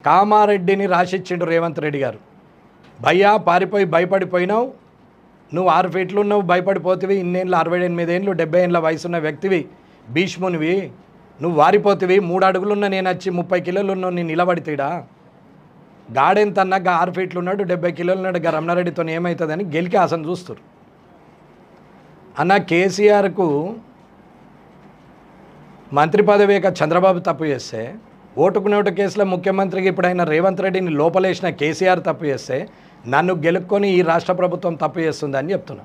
కామారెడ్డిని రాసిచ్చిండు రేవంత్ రెడ్డి గారు. భయ్యా పారిపోయి భయపడిపోయినావు, నువ్వు 6 ఫీట్లు ఉన్నావు, భయపడిపోతివి, ఇన్నేళ్ళు 68 ఏళ్ళు 70 ఏళ్ళ వయసున్న వ్యక్తివి, భీష్మునివి, నువ్వు వారిపోతివి, 3 అడుగులున్న నేను వచ్చి 30 కిలోలు ఉన్నావు, నేను నిలబడితేడా గాడెంతన్నా 6 ఫీట్లు ఉన్నాడు 70 కిలోలు ఉన్నాడు రమణారెడ్డితో ఏమవుతుందని గెలికి ఆశను చూస్తారు. అన్న కేసీఆర్కు మంత్రి పదవి చంద్రబాబు తప్పు చేస్తే, ఓటుకు నోటు కేసులో ముఖ్యమంత్రికి ఇప్పుడైన రేవంత్ రెడ్డిని లోపలేసిన కేసీఆర్ తప్పు చేస్తే, నన్ను గెలుక్కొని ఈ రాష్ట్ర ప్రభుత్వం తప్పు చేస్తుందని చెప్తున్నా.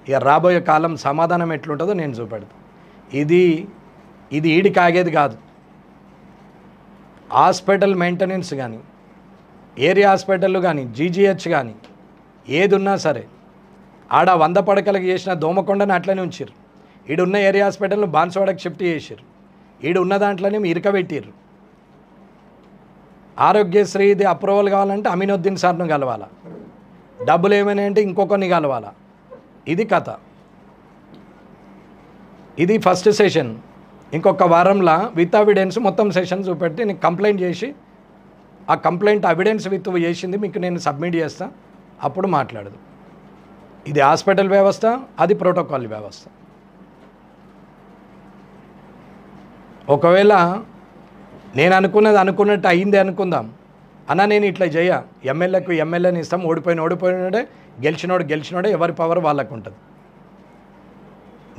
ఇక రాబోయే కాలం సమాధానం ఎట్లుంటుందో నేను చూపెడతాను. ఇది ఈడికి ఆగేది కాదు. హాస్పిటల్ మెయింటెనెన్స్ కానీ, ఏరియా హాస్పిటల్ కానీ, జీజీహెచ్ కానీ ఏది ఉన్నా సరే, ఆడ 100 పడకలకు చేసిన దోమకొండని అట్లనే ఉంచారు. ఈడున్న ఏరియా హాస్పిటల్ను బాన్సువాడకు షిఫ్ట్ చేశారు. ఈడున్న దాంట్లోనే ఇరకబెట్టారు. ఆరోగ్యశ్రీ ఇది అప్రూవల్ కావాలంటే అమీనుద్దీన్ సార్ను కలవాలా, డబ్బులు ఏమైనా అంటే ఇంకొకరిని కలవాలా. ఇది కథ. ఇది ఫస్ట్ సెషన్. ఇంకొక వారంలో విత్ ఎవిడెన్స్ మొత్తం సెషన్ చూపెట్టి నేను కంప్లైంట్ చేసి, ఆ కంప్లైంట్ ఎవిడెన్స్ విత్ చేసింది మీకు నేను సబ్మిట్ చేస్తా, అప్పుడు మాట్లాడదు. ఇది హాస్పిటల్ వ్యవస్థ, అది ప్రోటోకాల్ వ్యవస్థ. ఒకవేళ నేను అనుకున్నట్టు అయింది అనుకుందాం అన్న, నేను ఇట్లా చేయ, ఎమ్మెల్యేని ఇస్తాం, ఓడిపోయినోడే, గెలిచినోడే, ఎవరి పవర్ వాళ్ళకు ఉంటుంది.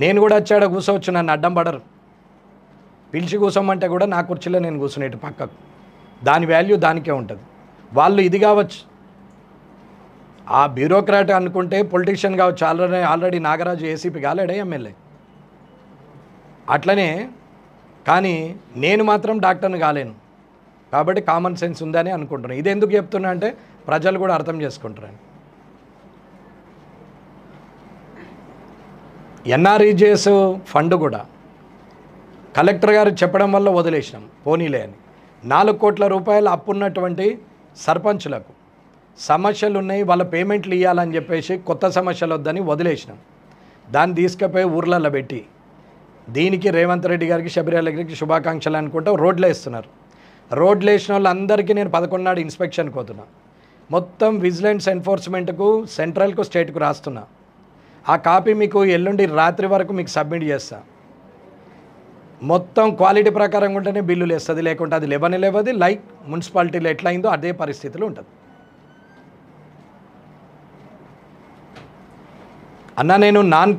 నేను కూడా వచ్చాడ కూర్చోవచ్చు, నన్ను అడ్డం పడరు. పిలిచి కూర్చోమంటే కూడా నా కుర్చీలో నేను కూర్చునేటు పక్కకు, దాని వాల్యూ దానికే ఉంటుంది. వాళ్ళు ఇది కావచ్చు, ఆ బ్యూరోక్రాట్ అనుకుంటే పొలిటీషియన్ కావచ్చు. ఆల్రెడీ నాగరాజు ఏసీపీ కాలేడే ఎమ్మెల్యే, అట్లనే. కానీ నేను మాత్రం డాక్టర్ని కాలేను కాబట్టి కామన్ సెన్స్ ఉందని అనుకుంటున్నాను. ఇది ఎందుకు చెప్తున్నా అంటే ప్రజలు కూడా అర్థం చేసుకుంటారని. ఎన్ఆర్ఈజీఎస్ ఫండ్ కూడా కలెక్టర్ గారు చెప్పడం వల్ల వదిలేసినాం, పోనీలే అని. 4 కోట్ల రూపాయలు అప్పున్నటువంటి సర్పంచులకు సమస్యలు ఉన్నాయి, వాళ్ళ పేమెంట్లు ఇవ్వాలని చెప్పేసి కొత్త సమస్యలు వద్దని వదిలేసినాం. దాన్ని తీసుకుపోయి ఊర్లలో పెట్టి, దీనికి రేవంత్ రెడ్డి గారికి, శబరిమల గారికి శుభాకాంక్షలు అనుకుంటూ రోడ్లు వేస్తున్నారు. రోడ్లు వేసిన వాళ్ళందరికీ నేను 11 నాడు ఇన్స్పెక్షన్కి పోతున్నా. మొత్తం విజిలెన్స్ ఎన్ఫోర్స్మెంట్కు, సెంట్రల్కు, స్టేట్కు రాస్తున్నా. ఆ కాపీ మీకు ఎల్లుండి రాత్రి వరకు మీకు సబ్మిట్ చేస్తా. మొత్తం క్వాలిటీ ప్రకారం ఉంటేనే బిల్లులు వేస్తుంది, లేకుంటే అది లేవది. లైక్ మున్సిపాలిటీలో ఎట్లయిందో అదే పరిస్థితిలో ఉంటుంది. అన్న నేను నాన్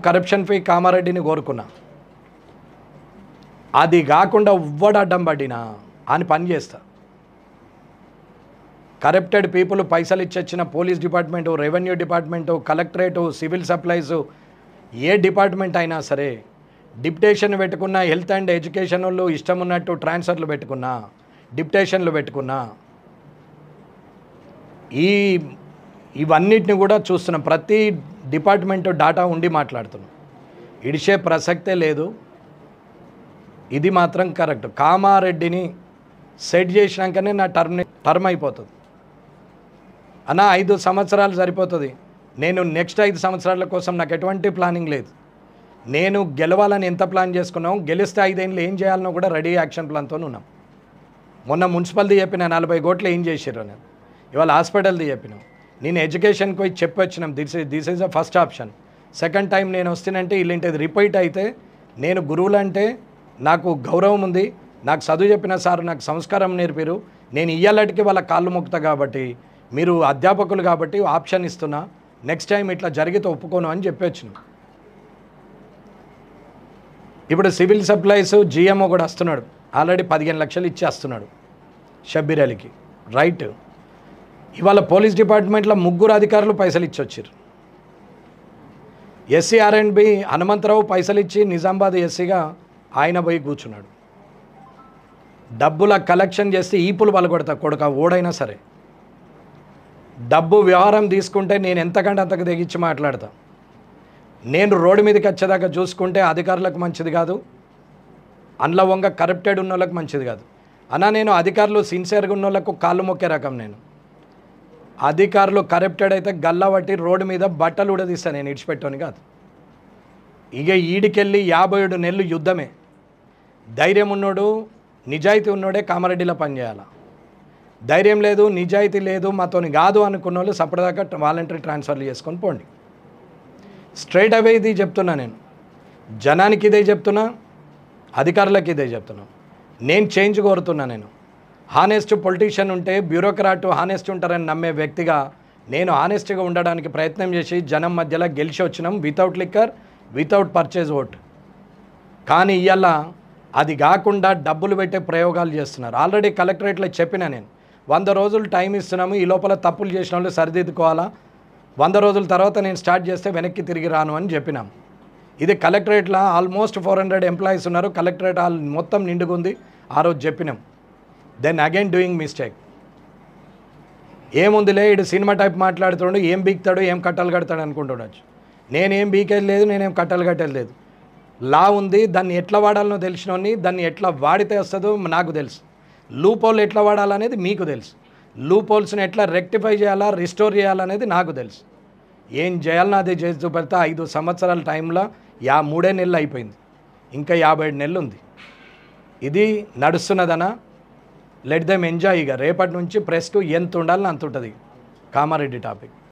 కరప్షన్ ఫ్రీ కామారెడ్డిని కోరుకున్నా. అది కాకుండా ఎవ్వడు అడ్డం పడినా అని పని చేస్తా. కరప్టెడ్ పీపుల్ పైసలు ఇచ్చొచ్చిన police department, revenue department, collectorate, civil supplies, ఏ డిపార్ట్మెంట్ అయినా సరే డిప్యుటేషన్ పెట్టుకున్నా, హెల్త్ అండ్ ఎడ్యుకేషన్ వాళ్ళు ఇష్టం ఉన్నట్టు ట్రాన్స్ఫర్లు పెట్టుకున్నా, డిప్యుటేషన్లు పెట్టుకున్నా, ఇవన్నిటిని కూడా చూస్తున్నాం. ప్రతి డిపార్ట్మెంటు డాటా ఉండి మాట్లాడుతున్నాం. ఇడిచే ప్రసక్తే లేదు. ఇది మాత్రం కరెక్ట్. కామారెడ్డిని సెట్ చేసినాకనే నా టర్మ్ అయిపోతుంది అన్న. 5 సంవత్సరాలు సరిపోతుంది. నేను నెక్స్ట్ 5 సంవత్సరాల కోసం నాకు ఎటువంటి ప్లానింగ్ లేదు. నేను గెలవాలని ఎంత ప్లాన్ చేసుకున్నాం, గెలిస్తే 5 ఏళ్ళు ఏం చేయాలనో కూడా రెడీ యాక్షన్ ప్లాన్తో ఉన్నాం. మొన్న మున్సిపల్ది చెప్పిన 40 కోట్లు ఏం చేసారు నేను, ఇవాళ హాస్పిటల్ది చెప్పినాం. నేను ఎడ్యుకేషన్కి పోయి చెప్పి వచ్చినాం, this is the first option. Second time నేను వస్తానంటే ఇలాంటిది రిపీట్ అయితే, నేను గురువులంటే నాకు గౌరవం ఉంది, నాకు చదువు చెప్పిన సార్ నాకు సంస్కారం నేర్పారు, నేను ఇయ్యాలటికి వాళ్ళ కాళ్ళు మొక్కుతా కాబట్టి, మీరు అధ్యాపకులు కాబట్టి ఆప్షన్ ఇస్తున్నా, నెక్స్ట్ టైం ఇట్లా జరిగితే ఒప్పుకోను అని చెప్పి వచ్చినాం. ఇప్పుడు సివిల్ సప్లైస్ జిఎంఓ కూడా వస్తున్నాడు, ఆల్రెడీ 15 లక్షలు ఇచ్చి వస్తున్నాడు షబ్బీర్ అలీకి. రైట్. ఇవాళ పోలీస్ డిపార్ట్మెంట్లో 3 అధికారులు పైసలు ఇచ్చి వచ్చారు. ఎస్సీ R&B హనుమంతరావు పైసలు ఇచ్చి నిజామాబాద్ ఎస్సీగా ఆయన పోయి కూర్చున్నాడు. డబ్బుల కలెక్షన్ చేస్తే ఈపులు పలకొడతా కొడుక ఓడైనా సరే. డబ్బు వ్యవహారం తీసుకుంటే నేను ఎంతకంటే అంతకు తెగించి మాట్లాడతా. నేను రోడ్డు మీదకి వచ్చేదాకా చూసుకుంటే అధికారులకు మంచిది కాదు, అందులో వంగ కరప్టెడ్ ఉన్న వాళ్ళకి మంచిది కాదు అన్న. నేను అధికారులు సిన్సియర్గా ఉన్న వాళ్ళకు కాళ్ళు మొక్కే రకం. నేను అధికారులు కరప్టెడ్ అయితే గల్లబట్టి రోడ్డు మీద బట్టలు ఉడదీస్తాను, నేను ఇడిచిపెట్టాను కాదు. ఇక ఈడికెళ్ళి 57 నెలలు యుద్ధమే. ధైర్యం ఉన్నోడు, నిజాయితీ ఉన్నోడే కామారెడ్డిలో పనిచేయాలి. ధైర్యం లేదు, నిజాయితీ లేదు, మాతోని కాదు అనుకున్న వాళ్ళు సపరేదాకా వాలంటరీ ట్రాన్స్ఫర్లు చేసుకొని పోండి. స్ట్రైట్ అవే ఇది చెప్తున్నా నేను. జనానికి ఇదే చెప్తున్నా, అధికారులకు ఇదే చెప్తున్నా. నేను చేంజ్ కోరుతున్నా. నేను హానెస్ట్ పొలిటీషియన్ ఉంటే బ్యూరోక్రాట్ హానెస్ట్ ఉంటారని నమ్మే వ్యక్తిగా నేను హానెస్ట్గా ఉండడానికి ప్రయత్నం చేసి జనం మధ్యలో గెలిచి వచ్చినాం, without liquor, without purchase vote. కానీ ఇవాళ అది కాకుండా డబ్బులు పెట్టే ప్రయోగాలు చేస్తున్నారు. ఆల్రెడీ కలెక్టరేట్లో చెప్పినా నేను, 100 రోజులు టైం ఇస్తున్నాము, ఈ లోపల తప్పులు చేసిన వాళ్ళు సరిదిద్దుకోవాలా, 100 రోజుల తర్వాత నేను స్టార్ట్ చేస్తే వెనక్కి తిరిగి రాను అని చెప్పినాం. ఇది కలెక్టరేట్లో ఆల్మోస్ట్ 400 ఎంప్లాయీస్ ఉన్నారు, కలెక్టరేట్ హాల్ మొత్తం నిండుకుంది. ఆ రోజు చెప్పినాం. Then again doing mistake. ఏముందిలే, ఇడు సినిమా టైప్ మాట్లాడుతున్నాడు, ఏం బీక్తాడు, ఏం కట్టలు కడతాడు అనుకుంటుండొచ్చు. నేనేం బీకేది లేదు, నేనేం కట్టలు కట్టేది లేదు. లా ఉంది, దాన్ని ఎట్లా వాడాలనో తెలిసినోని, దాన్ని ఎట్లా వాడితే వస్తుందో నాకు తెలుసు. లూప్ హోల్ ఎట్లా వాడాలనేది మీకు తెలుసు. లూప్ హోల్స్ని ఎట్లా రెక్టిఫై చేయాలా, రిస్టోర్ చేయాలనేది నాకు తెలుసు. ఏం చేయాలన్నా అదే చేసి చూపెడతా. 5 సంవత్సరాల టైంలో 3 నెలలు అయిపోయింది, ఇంకా 57 నెలలు ఉంది. ఇది నడుస్తున్నదనా? Let them enjoy. ఇక రేపటి నుంచి ప్రెస్కు ఎంత ఉండాలని అంత ఉంటుంది. కామారెడ్డి టాపిక్.